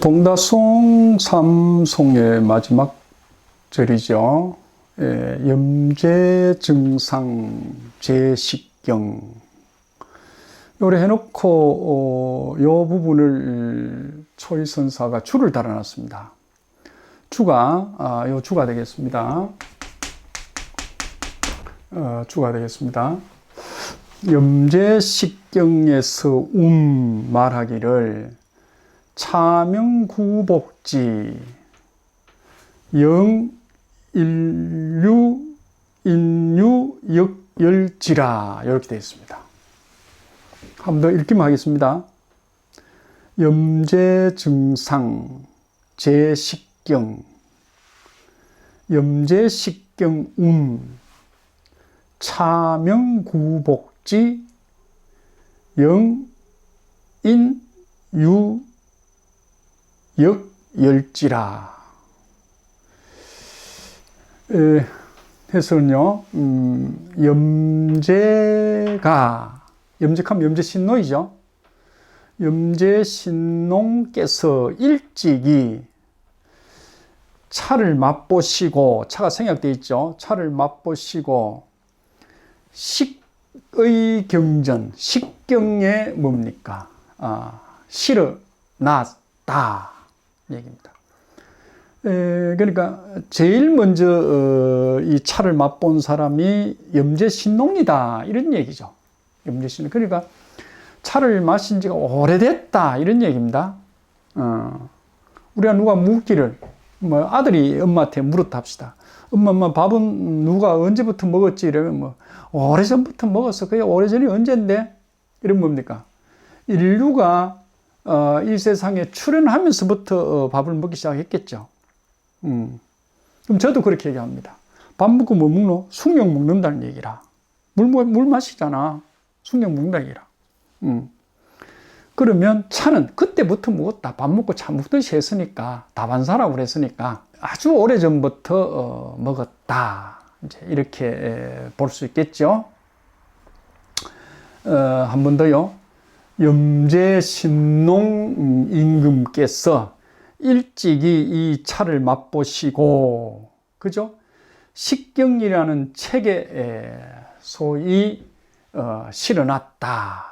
동다송 삼송의 마지막 절이죠. 염제증상 제식경. 요래 해놓고 요 부분을 초이선사가 줄을 달아놨습니다. 요 주가 되겠습니다. 주가 되겠습니다. 염제식경에서 말하기를 차명구복지 영인류 인유 역열지라 이렇게 되어 있습니다. 한 번 더 읽기만 하겠습니다. 염제증상 제식경 염제식경 차명구복지 영인유 역열지라. 해서는요, 염제하면 염제신노이죠. 염제신농께서 일찍이 차를 맛보시고, 차가 생략되어 있죠. 차를 맛보시고, 식의 경전, 식경에 뭡니까? 실어놨다. 얘기입니다. 그러니까 제일 먼저 이 차를 맛본 사람이 염제신농이다 이런 얘기죠. 염제신농. 그러니까 차를 마신 지가 오래됐다 이런 얘기입니다. 우리가 누가 묻기를 아들이 엄마한테 물었다 합시다. 엄마 밥은 누가 언제부터 먹었지? 이러면 오래전부터 먹었어. 그게 오래전이 언젠데? 이러면 뭡니까? 인류가 이 세상에 출현하면서부터 밥을 먹기 시작했겠죠. 그럼 저도 그렇게 얘기합니다. 밥 먹고 뭐 먹노? 숙명 먹는다는 얘기라. 물 마시잖아. 숙명 먹는다는 얘기라. 그러면 차는 그때부터 먹었다. 밥 먹고 차 먹듯이 했으니까, 다반사라고 그랬으니까 아주 오래전부터 먹었다. 이제 이렇게 볼 수 있겠죠. 한 번 더요. 염제신농 임금께서 일찍이 이 차를 맛보시고, 그죠? 식경이라는 책에 소위 실어놨다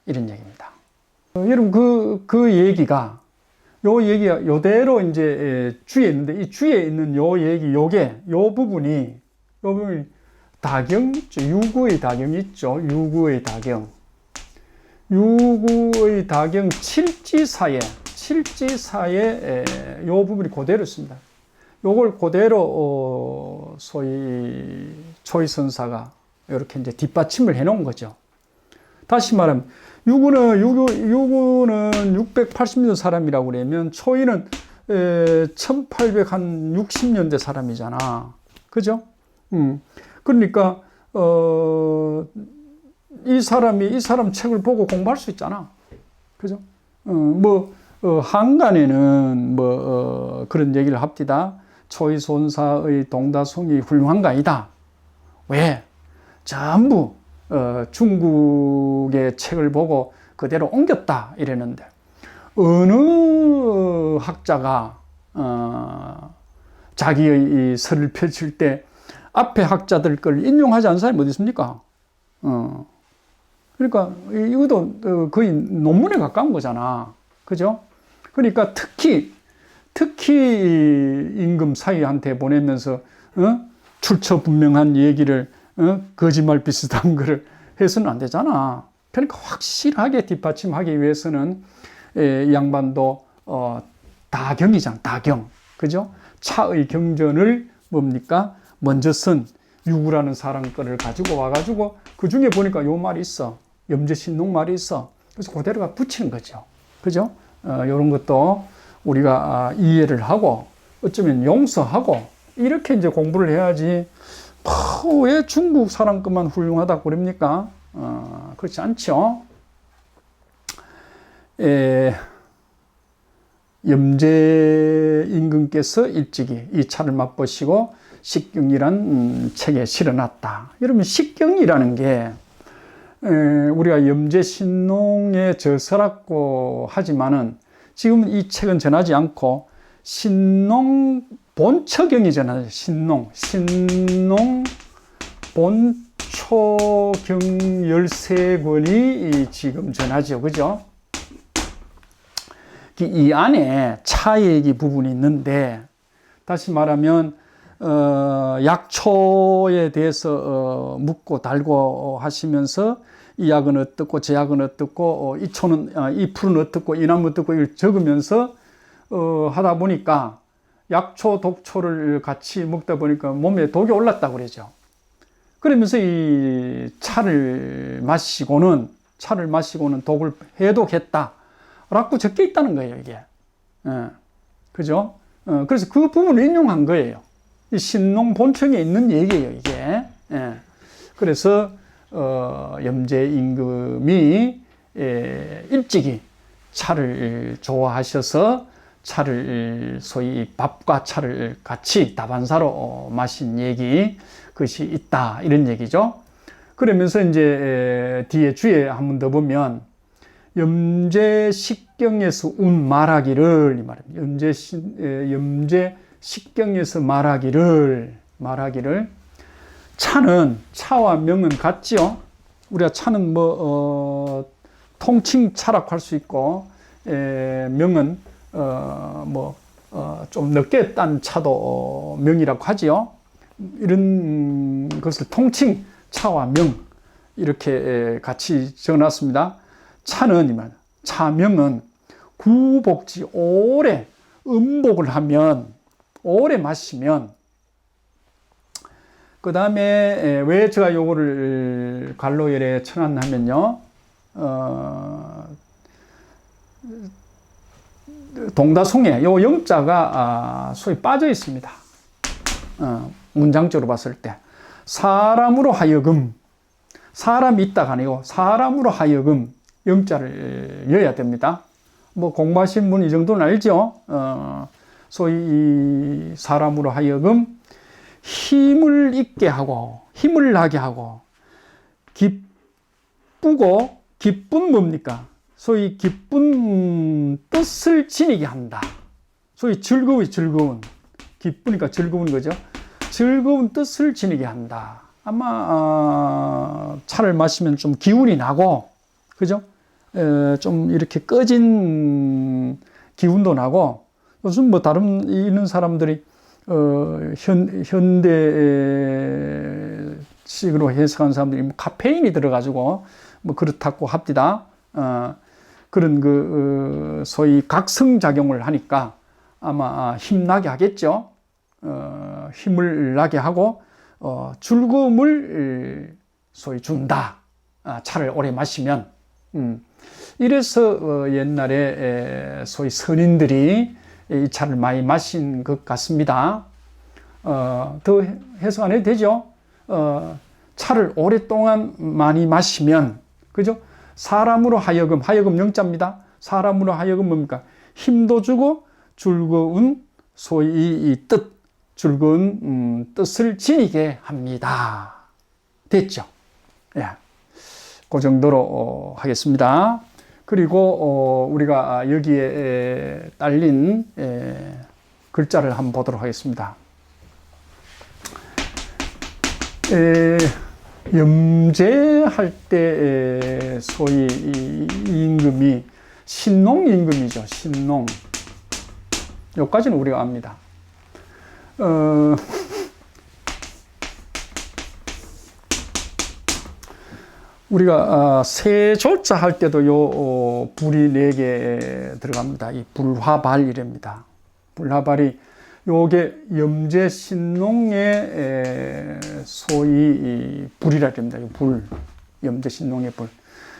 이런 얘기입니다. 여러분 그 얘기가 요대로 이제 주에 있는데, 이 주에 있는 요 얘기 요 부분이 다경 있죠. 유구의 다경이 있죠. 유구의 다경. 유구의 다경 칠지사에 요 부분이 그대로 있습니다. 요걸 그대로 소위 초이선사가 이렇게 이제 뒷받침을 해 놓은 거죠. 다시 말하면 유구는 680년 사람이라고 그러면 초이는 1860년대 사람이잖아. 그죠? 그러니까 이 사람 책을 보고 공부할 수 있잖아. 그죠? 한간에는 그런 얘기를 합디다. 초이선사의 동다송이 훌륭한가이다. 왜? 전부 중국의 책을 보고 그대로 옮겼다 이랬는데, 어느 학자가 자기의 이 설을 펼칠 때 앞에 학자들 걸 인용하지 않은 사람이 어디 있습니까? 그러니까 이것도 거의 논문에 가까운 거잖아. 그죠? 그러니까 특히 임금 사위한테 보내면서 출처분명한 얘기를 거짓말 비슷한 거를 해서는 안 되잖아. 그러니까 확실하게 뒷받침하기 위해서는 이 양반도 다경이잖아. 다경. 그죠? 차의 경전을 뭡니까? 먼저 쓴 유구라는 사람 거를 가지고 와가지고 그 중에 보니까 요 말이 있어. 염제신농 말이 있어. 그래서 그대로가 붙이는 거죠. 그죠? 이런 것도 우리가 이해를 하고 어쩌면 용서하고 이렇게 이제 공부를 해야지. 왜 중국 사람 것만 훌륭하다고 그럽니까? 그렇지 않죠. 염제 임금께서 일찍이 이 차를 맛보시고 식경이란 책에 실어놨다. 여러분, 식경이라는 게 우리가 염제신농의 저서라고 하지만은 지금 이 책은 전하지 않고 신농 본처경이 전하죠. 신농 본초경 13권이 지금 전하죠. 그죠? 이 안에 차 얘기 부분이 있는데, 다시 말하면 약초에 대해서 묻고 달고 하시면서 이 약은 어떻고 저 약은 어떻고 이 초는 이 풀은 어떻고 이 나무 어떻고 이걸 적으면서 하다 보니까 약초 독초를 같이 먹다 보니까 몸에 독이 올랐다고 그러죠. 그러면서 이 차를 마시고는 독을 해독했다 라고 적혀 있다는 거예요, 이게. 그죠? 그래서 그 부분을 인용한 거예요. 이 신농 본청에 있는 얘기예요, 이게. 그래서 염제 임금이 일찍이 차를 좋아하셔서 차를 소위 밥과 차를 같이 다반사로 마신 얘기, 그것이 있다, 이런 얘기죠. 그러면서 이제 뒤에 주에 한 번 더 보면 염제식경에서 운 말하기를, 이 말입니다. 염제식경에서 말하기를. 차와 명은 같지요. 우리가 차는 통칭 차라고 할 수 있고, 명은 좀 늦게 딴 차도 명이라고 하지요. 이런 것을 통칭 차와 명 이렇게 같이 적어놨습니다. 차명은 구복지 오래 음복을 하면, 오래 마시면, 그 다음에 왜 제가 요거를 갈로열에 쳐놨냐면요, 동다송에 요 영자가 소위 빠져 있습니다. 문장적으로 봤을 때 사람으로 하여금, 사람이 있다가 아니고 사람으로 하여금 영자를 여야 됩니다. 공부하신 분 이 정도는 알죠? 소위 이 사람으로 하여금 힘을 있게 하고, 힘을 나게 하고, 기쁘고, 기쁜 뭡니까? 소위 기쁜 뜻을 지니게 한다. 소위 즐거운. 기쁘니까 즐거운 거죠. 즐거운 뜻을 지니게 한다. 아마 차를 마시면 좀 기운이 나고, 그죠? 좀 이렇게 꺼진 기운도 나고, 요즘 다른 있는 사람들이 현대식으로 해석한 사람들이 카페인이 들어가지고 그렇다고 합니다. 그런 소위 각성작용을 하니까 아마 힘나게 하겠죠. 힘을 나게 하고 즐거움을 소위 준다. 차를 오래 마시면. 이래서 옛날에 소위 선인들이 이 차를 많이 마신 것 같습니다. 더 해석 안 해도 되죠? 차를 오랫동안 많이 마시면, 그죠? 사람으로 하여금 영자입니다. 사람으로 하여금 뭡니까? 힘도 주고 즐거운 소위 이 즐거운 뜻을 지니게 합니다. 됐죠? 예. 그 정도로 하겠습니다. 그리고 우리가 여기에 딸린 글자를 한번 보도록 하겠습니다. 염제할 때 소위 이 임금이 신농 임금이죠. 신농. 여기까지는 우리가 압니다. 우리가 세조자 할 때도 요 불이 4개 들어갑니다. 이 불화발이랍니다. 불화발이 요게 염제신농의 소위 불이라 합니다. 불, 염제신농의 불.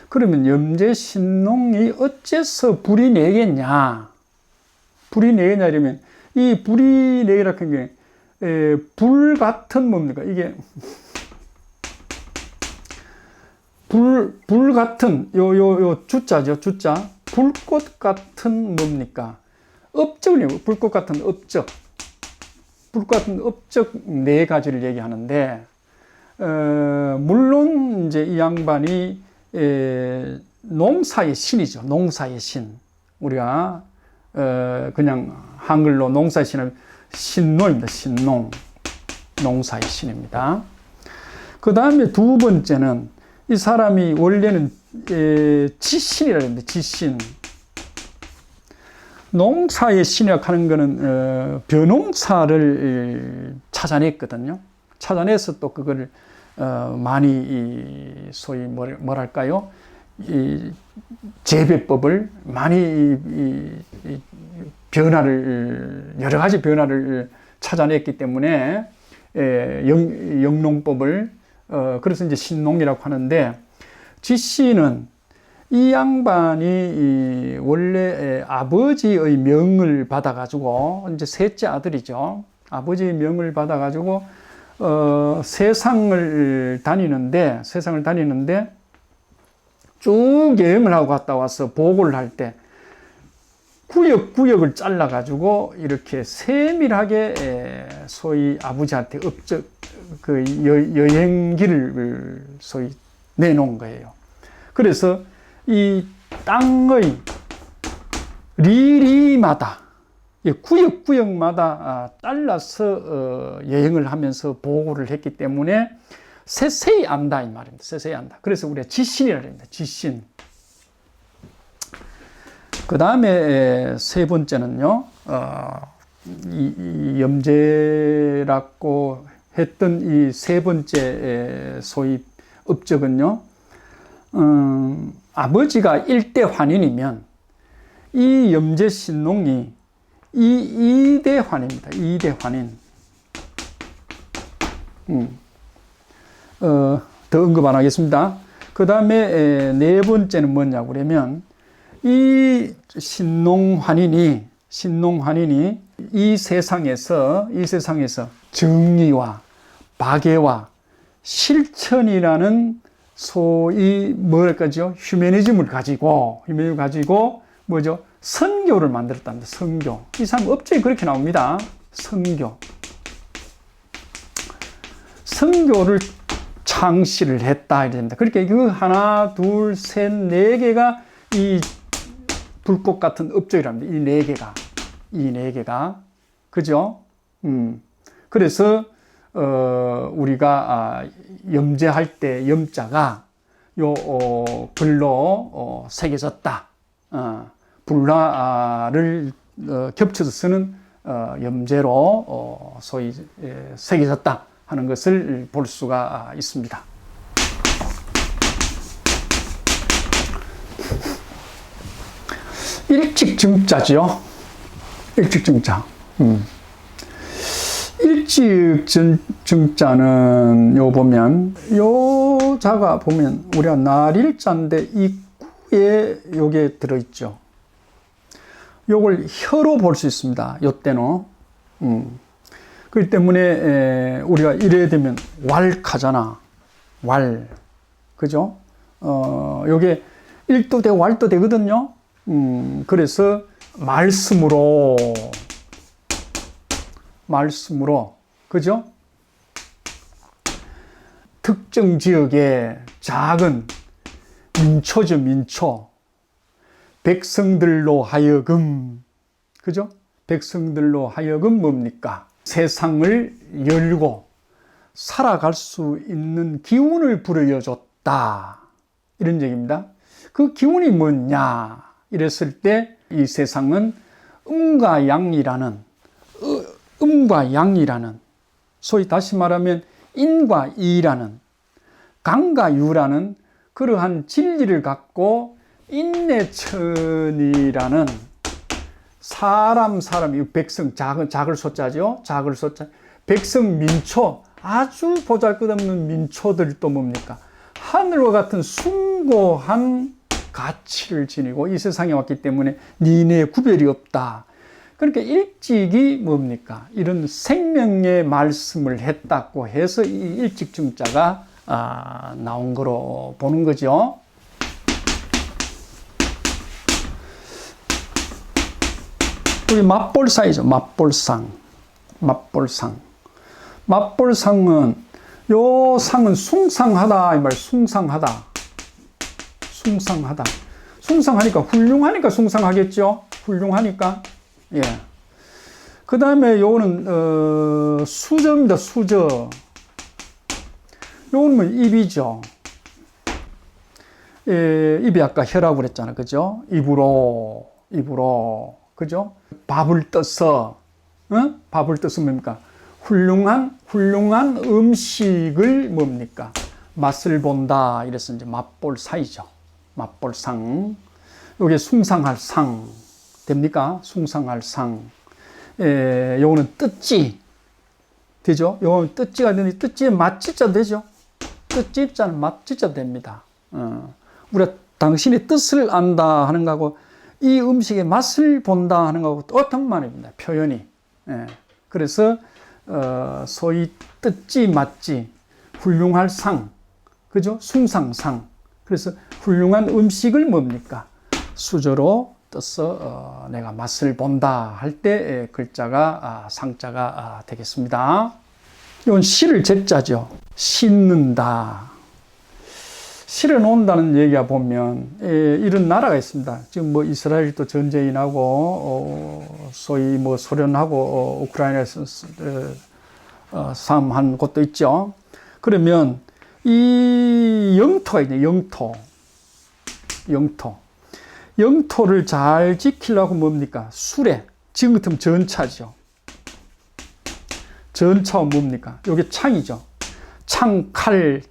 그러면 염제신농이 어째서 불이 4개냐? 불이 4개냐 이러면 이 불이 4개라 한 게 불 같은 뭡니까? 이게 불 같은 요 주자죠. 주자. 불꽃 같은 뭡니까? 업적이요. 불꽃 같은 업적. 불꽃 같은 업적 4가지를 얘기하는데, 물론 이제 이 양반이 농사의 신이죠. 농사의 신. 우리가 그냥 한글로 농사의 신은 신노입니다. 신농. 농사의 신입니다. 그 다음에 두 번째는 이 사람이 원래는 지신이라고 합니다. 지신. 농사의 신이라고 하는 거는 벼농사를 찾아냈거든요. 찾아내서 또 그걸 많이 소위 뭐랄까요? 이 재배법을 많이 변화를 여러 가지 변화를 찾아냈기 때문에 영농법을 그래서 이제 신농이라고 하는데, 지씨는 이 양반이 원래 아버지의 명을 받아가지고 이제 셋째 아들이죠. 아버지의 명을 받아가지고 세상을 다니는데 쭉 여행을 하고 갔다 와서 보고를 할 때 구역을 잘라가지고 이렇게 세밀하게 소위 아버지한테 그 여행기를 소위 내놓은 거예요. 그래서 이 땅의 리리마다 구역마다 잘라서 여행을 하면서 보고를 했기 때문에 세세히 안다 이 말입니다. 세세히 안다. 그래서 우리가 지신이라고 합니다. 지신. 그 다음에 세 번째는요, 이 염제라고 했던 이 세 번째 소위 업적은요, 아버지가 일대 환인이면 이 염제 신농이 이대 환입니다. 이대 환인. 더 언급 안 하겠습니다. 그 다음에 네 번째는 뭐냐고 그러면 이 신농환인이 이 세상에서 정의와 박애와 실천이라는 소위 뭐랄까죠? 휴머니즘을 가지고 뭐죠? 선교를 만들었답니다. 선교. 이 사람 업적이 그렇게 나옵니다. 선교를 창시를 했다 이랍니다. 그렇게 그 하나, 둘, 셋, 네 개가 이 불꽃 같은 업적이랍니다. 이 네 개가. 그죠? 그래서 우리가 염제할 때 염자가 요 글로 새겨졌다. 불라를 겹쳐서 쓰는 염제로 소위 새겨졌다 하는 것을 볼 수가 있습니다. 일찍증자죠. 일찍증자. 일찍증자는 요 보면 요 자가 보면 우리가 날일자인데 입구에 요게 들어있죠. 요걸 혀로 볼 수 있습니다. 요 때는. 그렇기 때문에 우리가 이래야 되면 왈카잖아. 왈. 그죠? 요게 일도 되고 왈도 되거든요. 그래서 말씀으로 그죠? 특정 지역의 작은 민초죠, 민초. 백성들로 하여금, 그죠? 백성들로 하여금 뭡니까? 세상을 열고 살아갈 수 있는 기운을 불어여줬다. 이런 얘기입니다. 그 기운이 뭐냐? 이랬을 때 이 세상은 음과 양이라는 소위 다시 말하면 인과 이라는 강과 유라는 그러한 진리를 갖고 인내천이라는 사람 백성 작을 소자죠. 작을 소자 백성 민초 아주 보잘것없는 민초들이 또 뭡니까? 하늘과 같은 숭고한 가치를 지니고 이 세상에 왔기 때문에 니네 구별이 없다. 그러니까 일찍이 뭡니까? 이런 생명의 말씀을 했다고 해서 이 일찍증자가 나온 거로 보는 거죠. 우리 맞볼상이죠. 맞볼상은 요 상은 숭상하다 이 말. 숭상하니까 훌륭하니까 숭상하겠죠. 훌륭하니까. 예. 그 다음에 요거는, 수저입니다, 수저. 요거는 뭐 입이죠. 예, 입이 아까 혀라고 그랬잖아. 그죠? 입으로. 그죠? 밥을 떠서, 밥을 떠서 뭡니까? 훌륭한 음식을 뭡니까? 맛을 본다. 이래서 이제 맛볼 사이죠. 맛볼 상. 요게 숭상할 상. 됩니까? 숭상할 상. 예, 요거는 뜻지. 되죠? 요거는 뜻지가 되는데, 뜻지에 맛지자 되죠? 뜻지 입자는 맛지자 됩니다. 우리가 당신의 뜻을 안다 하는 거하고 이 음식의 맛을 본다 하는 거하고 똑같은 말입니다. 표현이. 예. 그래서 소위 뜻지 맛지 훌륭할 상, 그죠? 숭상상. 그래서 훌륭한 음식을 뭡니까? 수저로 떠서 내가 맛을 본다 할 때 글자가 상자가 되겠습니다. 이건 실을 제자죠. 씻는다. 실어 놓는다는 얘기가 보면 이런 나라가 있습니다. 지금 뭐 이스라엘도 전쟁이 나고 소위 뭐 소련하고 우크라이나에서 싸움한 곳도 있죠. 그러면 이 영토가 있네. 영토를 잘 지키려고 뭡니까? 수레. 지금 같으면 전차죠. 전차가 뭡니까? 요게 창이죠. 창, 칼,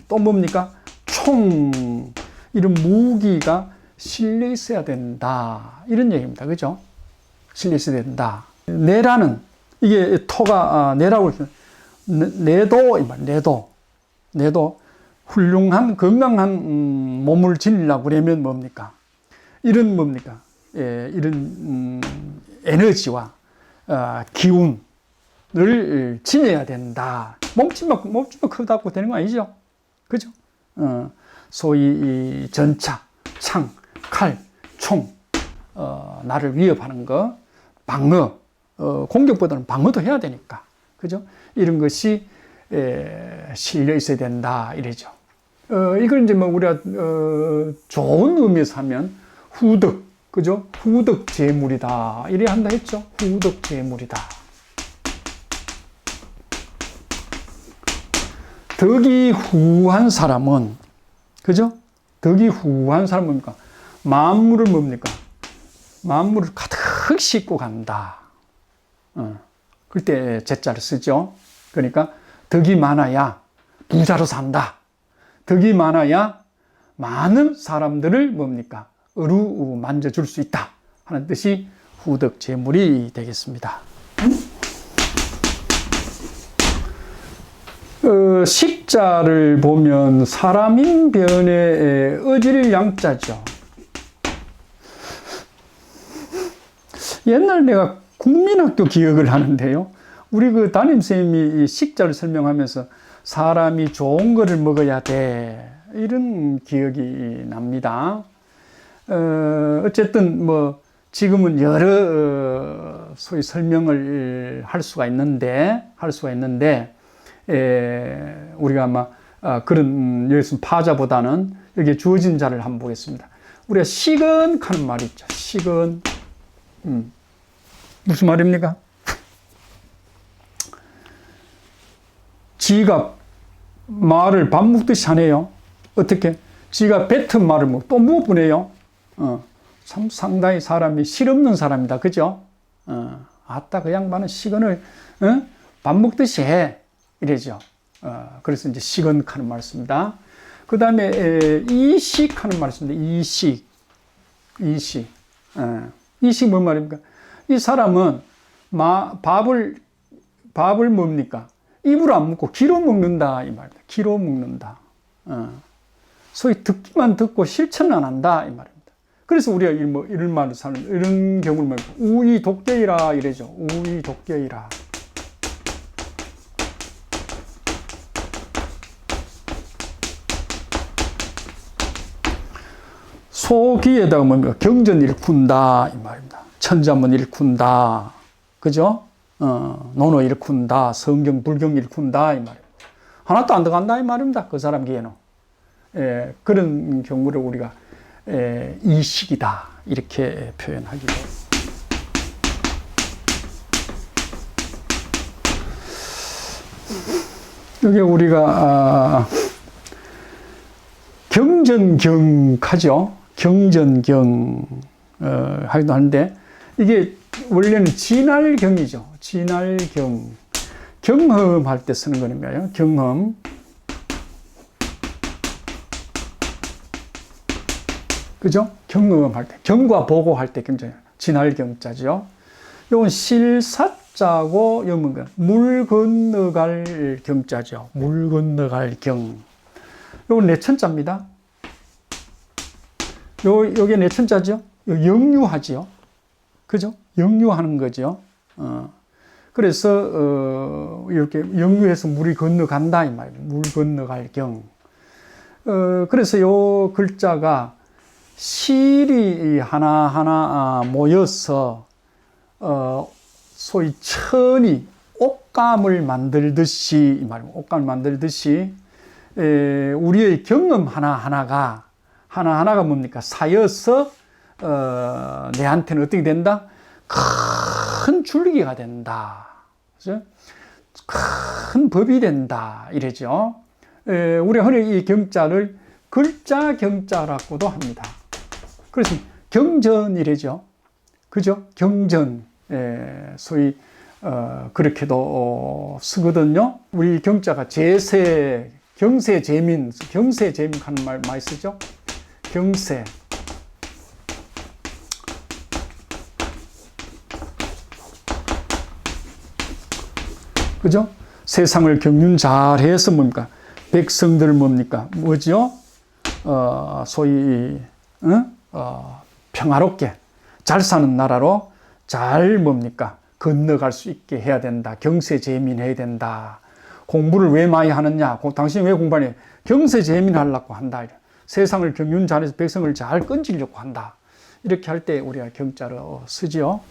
또 뭡니까? 총, 이런 무기가 실려 있어야 된다. 이런 얘기입니다. 그죠? 실려 있어야 된다. 내라는, 이게 토가, 내라고, 내도, 훌륭한, 건강한 몸을 지니려고 그러면 뭡니까? 이런 뭡니까? 예, 이런, 에너지와, 기운을 지녀야 된다. 몸집만 크다고 되는 거 아니죠? 그죠? 소위 이 전차, 창, 칼, 총, 나를 위협하는 거, 방어, 공격보다는 방어도 해야 되니까. 그죠? 이런 것이, 실려 있어야 된다. 이래죠. 이걸 이제 뭐 우리가, 좋은 의미에서 하면 후덕, 그죠? 후덕 제물이다. 이래 한다 했죠? 후덕 제물이다. 덕이 후한 사람은, 그죠? 덕이 후한 사람은 뭡니까? 만물을 뭡니까? 만물을 가득 싣고 간다. 그때 제자를 쓰죠. 그러니까 덕이 많아야 부자로 산다. 덕이 많아야 많은 사람들을 뭡니까? 만져줄 수 있다 하는 뜻이 후덕 제물이 되겠습니다. 식자를 보면 사람인 변에 어질 양자죠. 옛날 내가 국민학교 기억을 하는데요. 우리 그 담임선생님이 이 식자를 설명하면서 사람이 좋은 거를 먹어야 돼. 이런 기억이 납니다. 어쨌든 뭐 지금은 여러 소위 설명을 할 수가 있는데 우리가 아마 그런 여기서 파자보다는 여기에 주어진 자를 한번 보겠습니다. 우리가 시건하는 말이 있죠. 시건. 무슨 말입니까? 지가 말을 밥 먹듯이 하네요. 어떻게? 지가 뱉은 말을 또 무엇보네요. 참 상당히 사람이 실없는 사람이다. 그죠? 아따, 그 양반은 시건을, 밥 먹듯이 해. 이래죠. 그래서 이제 시건하는 말씀입니다. 그 다음에, 이식하는 말씀입니다. 이식. 이식 뭔 말입니까? 이 사람은 밥을 뭡니까? 입으로 안 먹고 귀로 먹는다. 이 말입니다. 귀로 먹는다. 소위 듣기만 듣고 실천은 안 한다. 이 말입니다. 그래서 우리가 이런 말을 사는, 이런 경우를 말하고, 우의독계이라 이래죠. 우의독계이라. 소기에다가 뭡니까? 경전 일꾼다. 이 말입니다. 천자문 일꾼다. 그죠? 논어 일꾼다. 성경, 불경 일꾼다. 이 말입니다. 하나도 안 들어간다. 이 말입니다. 그 사람 귀에는. 그런 경우를 우리가 이식이다. 이렇게 표현하기도. 여기 우리가 경전경하죠. 경전경 하기도 하는데 이게 원래는 진할경이죠. 진할경. 경험할 때 쓰는 거니까요. 경험. 그죠? 경험할 때. 경과 보고할 때 경전. 진할경자죠. 이건 실사자고 영문 거. 물 건너갈 경자죠. 물 건너갈 경. 이건 내천자입니다. 요게 내천자죠. 영유하지요. 그죠? 영유하는 거죠. 그래서 이렇게 영유해서 물이 건너간다 이 말이에요. 물 건너갈 경. 그래서 요 글자가 실이 하나하나 모여서 소위 천이 옷감을 만들듯이 이 말이에요. 옷감을 만들듯이 우리의 경험 하나하나가 뭡니까? 쌓여서 내한테는 어떻게 된다? 큰 줄기가 된다. 그죠? 큰 법이 된다. 이래죠. 우리가 흔히 이 경자를 글자 경자라고도 합니다. 그래서 경전이래죠. 그죠? 경전. 소위 그렇게도 쓰거든요. 우리 경자가 제세, 경세 제민 하는 말 많이 쓰죠. 경세. 그죠? 세상을 경륜 잘해서 뭡니까? 백성들 뭡니까? 뭐죠? 소위 평화롭게 잘 사는 나라로 잘 뭡니까? 건너갈 수 있게 해야 된다. 경세재민해야 된다. 공부를 왜 많이 하느냐? 당신이 왜 공부하냐? 경세재민하려고 한다. 세상을 경륜 잘해서 백성을 잘 건지려고 한다. 이렇게 할 때 우리가 경자를 쓰지요.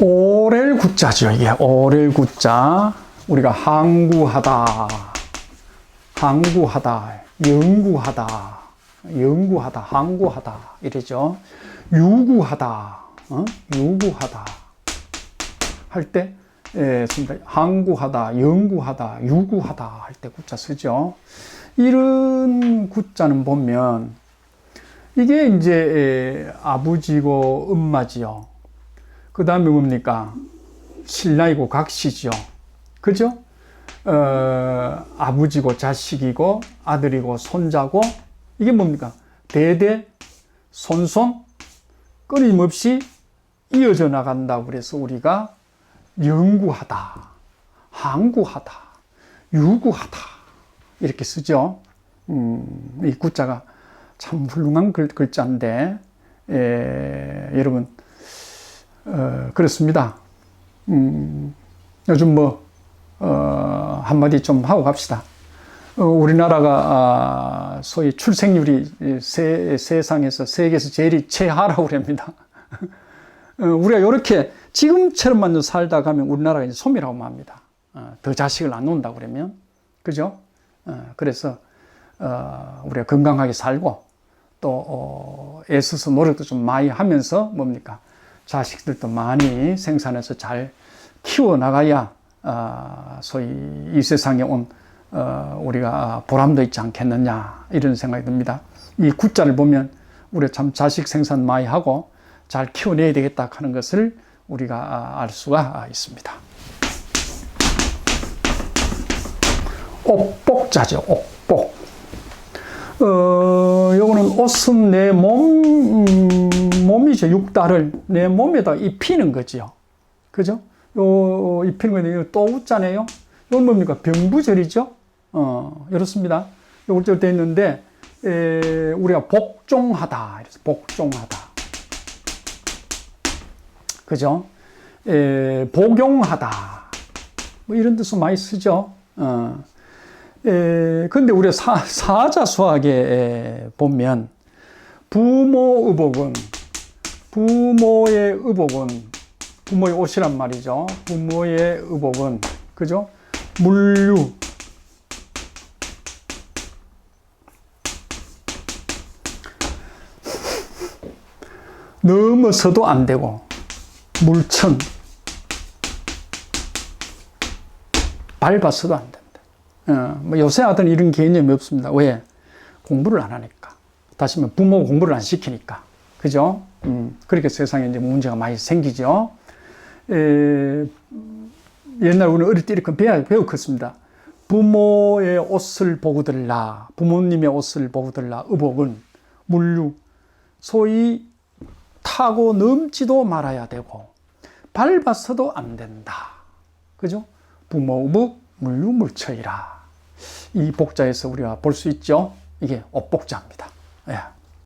오렐구자죠. 이게 오렐구자. 우리가 항구하다, 연구하다, 항구하다 이러죠. 유구하다, 유구하다 할 때, 항구하다, 연구하다, 유구하다 할 때 구자 쓰죠. 이런 구자는 보면 이게 이제 아버지고 엄마지요. 그 다음에 뭡니까? 신랑이고 각시죠. 그죠? 아버지고 자식이고 아들이고 손자고 이게 뭡니까? 대대 손손 끊임없이 이어져 나간다고 그래서 우리가 연구하다, 항구하다, 유구하다 이렇게 쓰죠. 이 구자가 참 훌륭한 글자인데 여러분 그렇습니다. 요즘 한마디 좀 하고 갑시다. 우리나라가 소위 출생률이 세상에서 세계에서 제일 최하라고 합니다. 우리가 이렇게 지금처럼만 살다 가면 우리나라가 이제 소멸하고 맙니다. 더 자식을 안 놓는다고 그러면. 그죠? 그래서 우리가 건강하게 살고 또 애써서 노력도 좀 많이 하면서 뭡니까? 자식들도 많이 생산해서 잘 키워나가야 소위 이 세상에 온 우리가 보람도 있지 않겠느냐 이런 생각이 듭니다. 이 구자를 보면 우리가 참 자식 생산 많이 하고 잘 키워내야 되겠다 하는 것을 우리가 알 수가 있습니다. 옥복자죠. 옥복. 요거는 옷은 내 몸이죠. 육달을 내 몸에다 입히는 거지요. 그죠? 요 입히는 건데 또 웃자네요. 이건 뭡니까? 병부절이죠. 이렇습니다. 요걸 때 있는데 우리가 복종하다. 이래서 복종하다. 그죠? 복용하다. 뭐 이런 뜻으로 많이 쓰죠. 근데 우리가 사자수학에 보면 부모의 의복은 부모의 옷이란 말이죠. 부모의 의복은 그죠? 물류 넘어서도 안 되고, 물천, 밟아서도 안 된다. 뭐 요새 아들은 이런 개념이 없습니다. 왜? 공부를 안 하니까. 다시 말해 부모가 공부를 안 시키니까. 그죠? 그렇게 세상에 이제 문제가 많이 생기죠. 옛날 우리는 어릴 때 이렇게 배웠습니다. 부모의 옷을 보고 들라, 부모님의 옷을 보고 들라, 의복은 물류, 소위 타고 넘지도 말아야 되고, 밟아서도 안 된다. 그죠? 부모 의복, 물류, 물처이라. 이 복자에서 우리가 볼 수 있죠? 이게 옷복자입니다. 예.